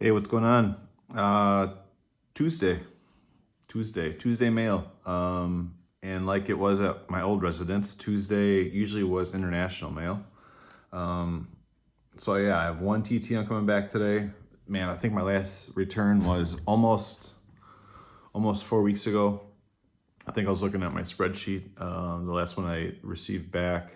Hey, what's going on? Tuesday, Tuesday mail. And like it was at my old residence, Tuesday usually was international mail. So yeah, I have one TTM coming back today. Man, I think my last return was almost 4 weeks ago. I think I was looking at my spreadsheet. The last one I received back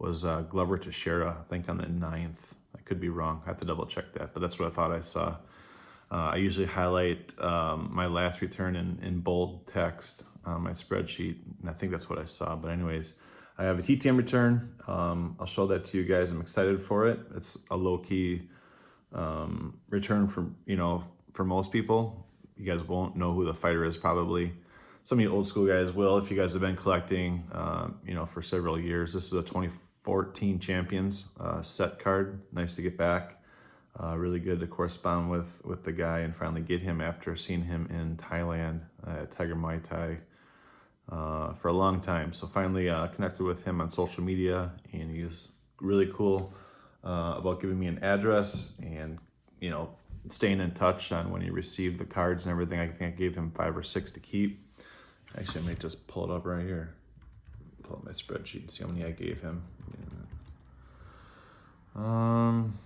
was Glover Teixeira, I think on the 9th. I could be wrong. I have to double check that, but that's what I thought I saw. I usually highlight my last return in bold text on my spreadsheet, and I think that's what I saw. But anyways, I have a TTM return. I'll show that to you guys. I'm excited for it. It's a low-key return for most people. You guys won't know who the fighter is probably. Some of you old school guys will if you guys have been collecting, for several years. This is a 2014 Champions set card. Nice to get back. Really good to correspond with the guy and finally get him after seeing him in Thailand at Tiger Muay Thai for a long time. So finally connected with him on social media, and he's really cool about giving me an address and staying in touch on when he received the cards and everything. I think I gave him 5 or 6 to keep. Actually, I might just pull it up right here. Pull up my spreadsheet and see how many I gave him.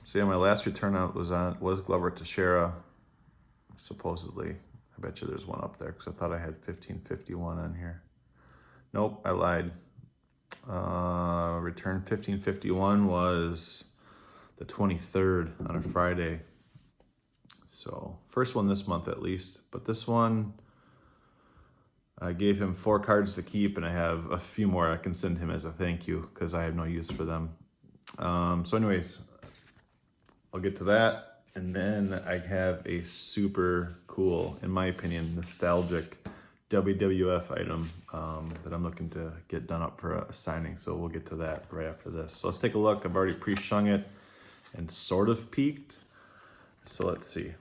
So yeah, my last return out was Glover Teixeira, supposedly. I bet you there's one up there because I thought I had 1551 on here. Nope, I lied. Return 1551 was the 23rd on a Friday. So first one this month at least, but this one I gave him 4 cards to keep, and I have a few more I can send him as a thank you because I have no use for them. So anyways, I'll get to that. And then I have a super cool, in my opinion, nostalgic WWF item that I'm looking to get done up for a signing. So we'll get to that right after this. So let's take a look. I've already pre-shung it and sort of peeked. So let's see.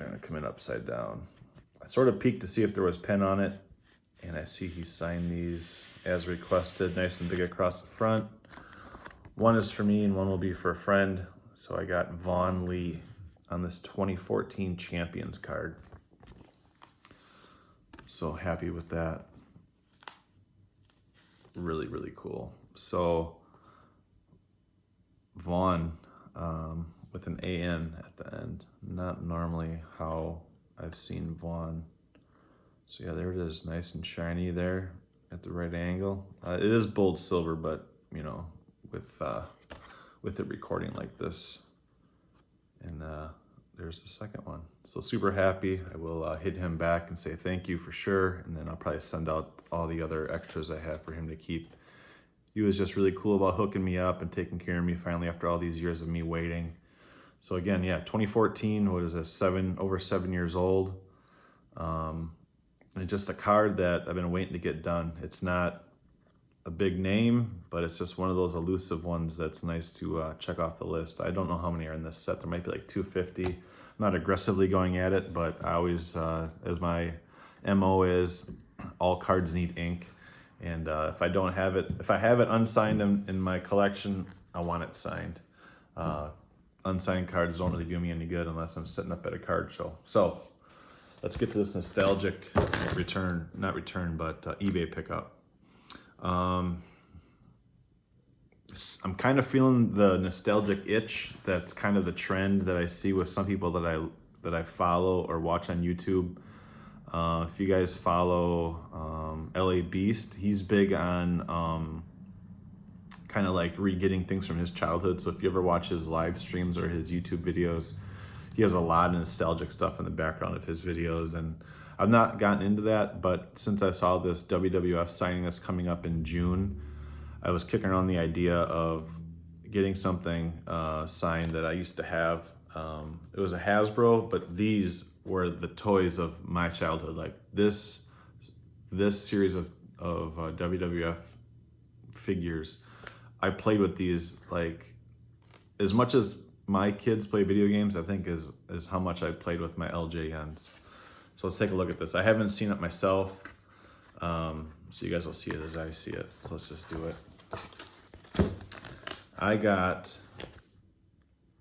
I'm gonna come in upside down. I sort of peeked to see if there was pen on it, and I see he signed these as requested, nice and big across the front. One is for me and one will be for a friend. So I got Vaughn Lee on this 2014 Champions card. So happy with that. Really, really cool. So Vaughn with an AN at the end. Not normally how I've seen Vaughn. So yeah, there it is, nice and shiny there at the right angle. It is bold silver, but with it recording like this. And there's the second one. So super happy. I will hit him back and say thank you for sure. And then I'll probably send out all the other extras I have for him to keep. He was just really cool about hooking me up and taking care of me finally after all these years of me waiting. So again, yeah, 2014, what is this, over 7 years old. And just a card that I've been waiting to get done. It's not a big name, but it's just one of those elusive ones that's nice to check off the list. I don't know how many are in this set. There might be like 250. I'm not aggressively going at it, but I always, as my MO is, all cards need ink. And if I have it unsigned in my collection, I want it signed. Unsigned cards don't really do me any good unless I'm sitting up at a card show. So let's get to this nostalgic eBay pickup. I'm kind of feeling the nostalgic itch. That's kind of the trend that I see with some people that I follow or watch on YouTube. If you guys follow LA Beast, he's big on kind of like re-getting things from his childhood. So if you ever watch his live streams or his YouTube videos, he has a lot of nostalgic stuff in the background of his videos. And I've not gotten into that, but since I saw this WWF signing that's coming up in June, I was kicking around the idea of getting something signed that I used to have. It was a Hasbro, but these were the toys of my childhood. Like this series of WWF figures, I played with these like as much as my kids play video games, I think is how much I played with my LJNs. So let's take a look at this. I haven't seen it myself, so you guys will see it as I see it. So let's just do it.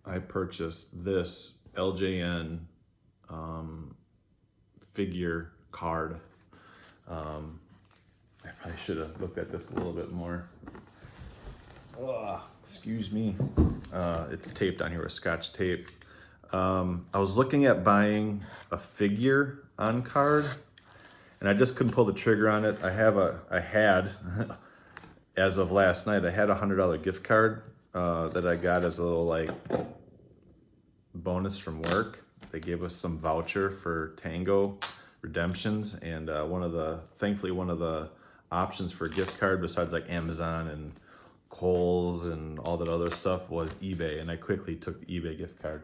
I purchased this LJN figure card. I probably should have looked at this a little bit more. Excuse me. It's taped on here with Scotch tape. I was looking at buying a figure on card, and I just couldn't pull the trigger on it. I had, as of last night, I had a $100 gift card that I got as a little like bonus from work. They gave us some voucher for Tango redemptions, and thankfully one of the options for a gift card besides like Amazon and Kohl's and all that other stuff was eBay, and I quickly took the eBay gift card.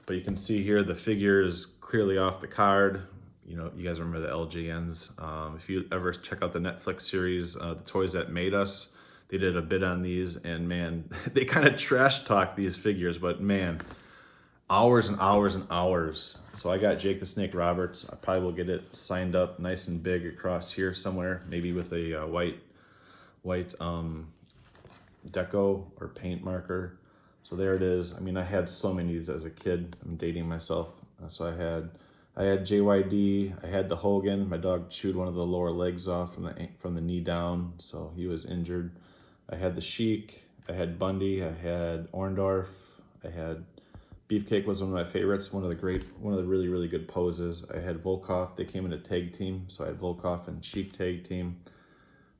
But you can see here the figure is clearly off the card. You know, you guys remember the LJNs. If you ever check out the Netflix series, The Toys That Made Us, they did a bit on these, and man, they kind of trash talk these figures, but man, hours and hours and hours. So I got Jake the Snake Roberts. I probably will get it signed up nice and big across here somewhere, maybe with a white deco or paint marker. So there it is. I mean, I had so many of these as a kid. I'm dating myself. So I had JYD. I had the Hogan. My dog chewed one of the lower legs off from the knee down, so he was injured. I had the Sheik. I had Bundy. I had Orndorff. I had Beefcake was one of my favorites. One of the really, really good poses. I had Volkov. They came in a tag team, so I had Volkov and Sheik tag team.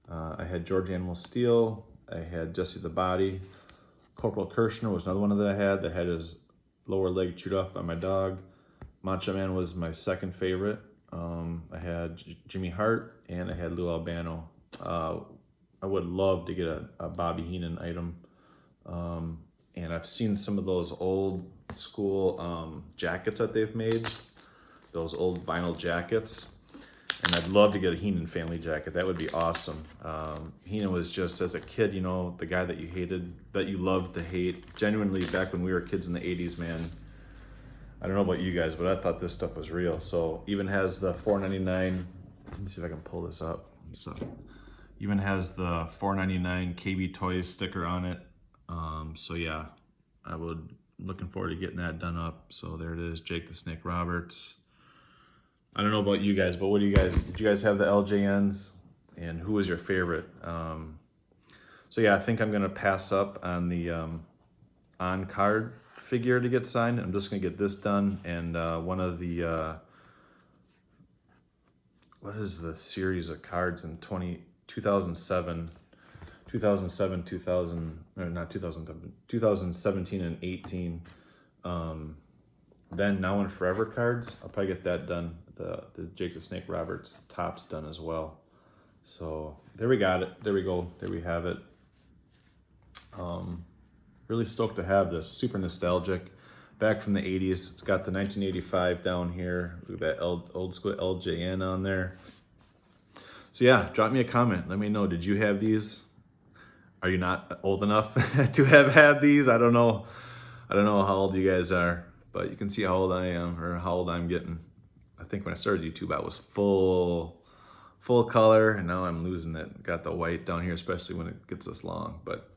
I had George Animal Steel. I had Jesse the Body. Corporal Kirshner was another one that I had his lower leg chewed off by my dog. Macho Man was my second favorite. I had Jimmy Hart, and I had Lou Albano. I would love to get a Bobby Heenan item. And I've seen some of those old school jackets that they've made, those old vinyl jackets. And I'd love to get a Heenan family jacket. That would be awesome. Heenan was just, as a kid, you know, the guy that you hated, that you loved to hate. Genuinely, back when we were kids in the 80s, man, I don't know about you guys, but I thought this stuff was real. So even has the $4.99, let me see if I can pull this up. So even has the $4.99 KB Toys sticker on it. So yeah, looking forward to getting that done up. So there it is, Jake the Snake Roberts. I don't know about you guys, but did you guys have the LJNs? And who was your favorite? So yeah, I think I'm gonna pass up on the on-card figure to get signed. I'm just gonna get this done, and one of the, what is the series of cards in 2017 and 18, then Now and Forever cards. I'll probably get that done. The Jake the Snake Roberts tops done as well. So there we got it. There we go. There we have it. Really stoked to have this. Super nostalgic. Back from the 80s. It's got the 1985 down here. Look at that old school LJN on there. So yeah, drop me a comment. Let me know. Did you have these? Are you not old enough to have had these? I don't know how old you guys are, but you can see how old I am, or how old I'm getting. I think when I started YouTube, I was full color, and now I'm losing it. Got the white down here, especially when it gets this long. But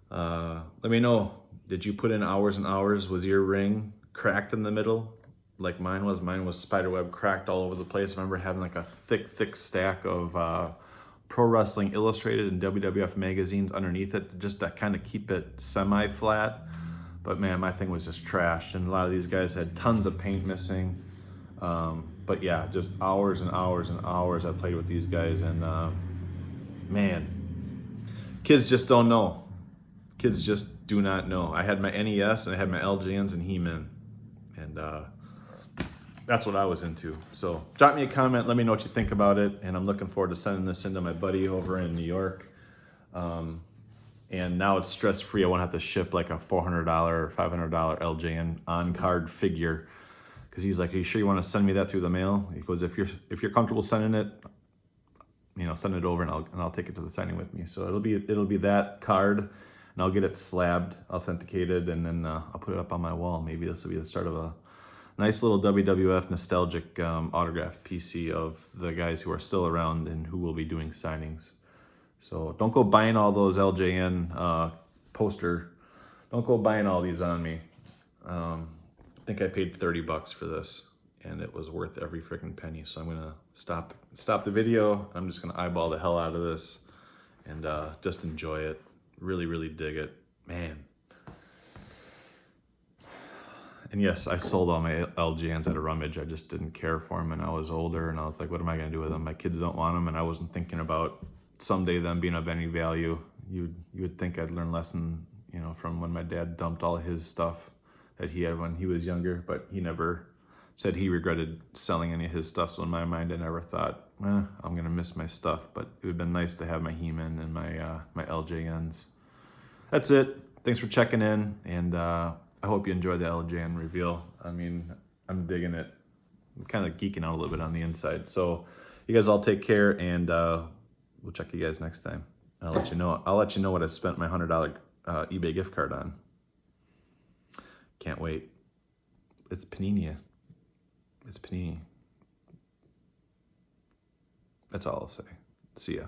let me know, did you put in hours and hours? Was your ring cracked in the middle like mine was? Mine was spiderweb cracked all over the place. I remember having like a thick stack of Pro Wrestling Illustrated and WWF magazines underneath it, just to kind of keep it semi-flat. But man, my thing was just trashed, and a lot of these guys had tons of paint missing. But yeah, just hours and hours and hours I played with these guys, and man, kids just don't know. Kids just do not know. I had my NES, and I had my LJNs and He-Man, and that's what I was into. So drop me a comment, let me know what you think about it, and I'm looking forward to sending this into my buddy over in New York. And now it's stress-free. I won't have to ship like a $400 or $500 LJN on-card figure, because he's like, "Are you sure you want to send me that through the mail?" He goes, "If you're comfortable sending it, you know, send it over, and I'll take it to the signing with me." So it'll be that card, and I'll get it slabbed, authenticated, and then I'll put it up on my wall. Maybe this will be the start of a nice little WWF nostalgic autograph PC of the guys who are still around and who will be doing signings. So don't go buying all those LJN poster. Don't go buying all these on me. think I paid 30 bucks for this, and it was worth every freaking penny. So I'm gonna stop the video. I'm just gonna eyeball the hell out of this and just enjoy it. Really, really dig it, man. And yes, I sold all my LJNs at a rummage. I just didn't care for them, and I was older, and I was like, what am I gonna do with them? My kids don't want them, and I wasn't thinking about someday them being of any value. You would think I'd learn a lesson, you know, from when my dad dumped all his stuff that he had when he was younger, but he never said he regretted selling any of his stuff. So in my mind, I never thought, I'm gonna miss my stuff, but it would've been nice to have my He-Man and my LJNs. That's it. Thanks for checking in, and I hope you enjoyed the LJN reveal. I mean, I'm digging it. I'm kind of geeking out a little bit on the inside. So you guys all take care, and we'll check you guys next time. I'll let you know what I spent my $100 eBay gift card on. Can't wait. It's Panini. It's Panini. That's all I'll say. See ya.